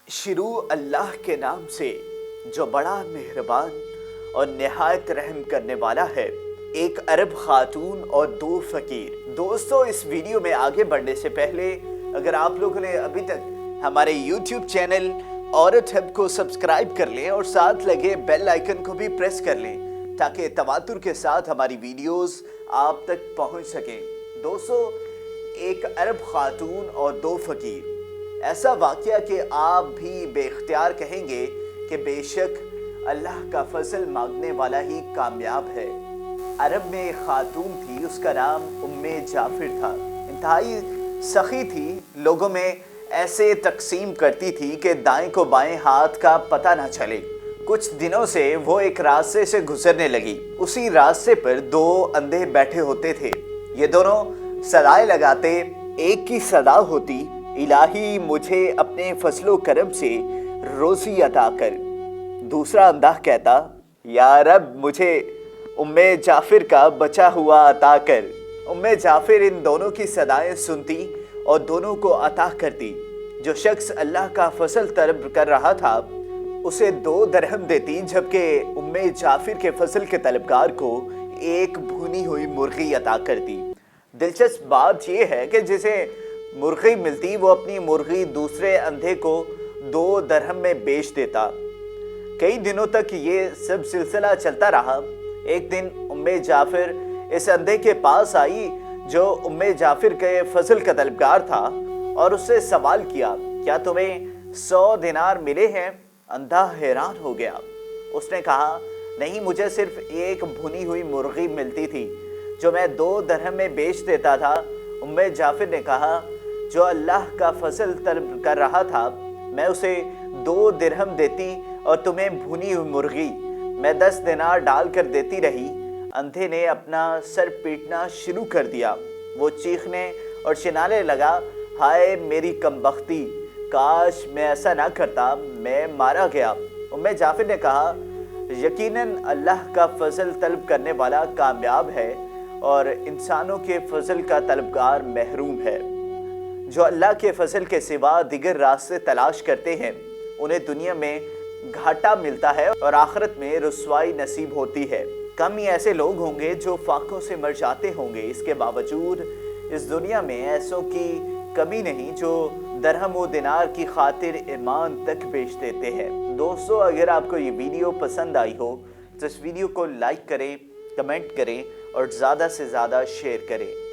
शुरू अल्लाह के नाम से जो बड़ा मेहरबान और निहायत रहम करने वाला है। एक अरब खातून और दो फकीर। दोस्तों, इस वीडियो में आगे बढ़ने से पहले अगर आप लोगों ने अभी तक हमारे YouTube चैनल औरत हब को सब्सक्राइब कर लें और साथ लगे बेल आइकन को भी प्रेस कर लें ताकि तवातुर के साथ हमारी वीडियोस आप तक पहुंच सकें। दोस्तों, एक अरब खातून और दो फकीर। ऐसा वाक़या कि आप भी बेख्तियार कहेंगे कि बेशक अल्लाह का फजल मांगने वाला ही कामयाब है। अरब में एक खातून थी, उसका नाम उम्मे जाफिर था। इंतहाई सखी थी, लोगों में ऐसे तकसीम करती थी कि दाएं को बाएं हाथ का पता ना चले। कुछ दिनों से वो एक रास्ते से गुजरने लगी। उसी रास्ते पर दो अंधे बैठे होते थे। ये दोनों सदाएं लगाते। एक की सदा होती, इलाही मुझे अपने फजलो करम से रोज़ी अता कर। दूसरा अंधा कहता, या रब मुझे उम्मे जाफिर का बचा हुआ अता कर। उम्मे जाफिर इन दोनों की सदाएं सुनती और दोनों को अता करती। जो शख्स अल्लाह का फजल तलब कर रहा था उसे 2 दरहम देती, जबकि उम्मे जाफिर के फजल के तलबगार को एक भुनी हुई मुर्गी अता करती। दिलचस्प बात यह है कि जिसे मुर्गी मिलती वो अपनी मुर्गी दूसरे अंधे को 2 दरहम में बेच देता। कई दिनों तक ये सब सिलसिला चलता रहा। एक दिन उम्मे जाफिर इस अंधे के पास आई जो उम्मे जाफिर के फजल का तलबगार था और उससे सवाल किया, क्या तुम्हें 100 दिनार मिले हैं? अंधा हैरान हो गया। उसने कहा, नहीं, मुझे सिर्फ एक भुनी हुई मुर्गी मिलती थी जो मैं 2 दरहम में बेच देता था। उम्मे जाफिर ने कहा, जो अल्लाह का फजल तलब कर रहा था मैं उसे 2 दिरहम देती और तुम्हें भुनी हुई मुर्गी मैं 10 दिनार डाल कर देती रही। अंधे ने अपना सर पीटना शुरू कर दिया। वो चीखने और चिल्लाने लगा, हाय मेरी कमबख्ती, काश मैं ऐसा ना करता, मैं मारा गया। उम्मे जाफिर ने कहा, यकीनन अल्लाह का फजल तलब करने वाला कामयाब है और इंसानों के फजल का तलबगार महरूम है। जो अल्लाह के फजल के सिवा दिगर रास्ते तलाश करते हैं उन्हें दुनिया में घाटा मिलता है और आखिरत में रुसवाई नसीब होती है। कम ही ऐसे लोग होंगे जो फाकों से मर जाते होंगे। इसके बावजूद इस दुनिया में ऐसों की कमी नहीं जो दरहम व दिनार की खातिर ईमान तक बेच देते हैं। दोस्तों, अगर आपको ये वीडियो पसंद आई हो तो इस वीडियो को लाइक करें, कमेंट करें और ज़्यादा से ज़्यादा शेयर करें।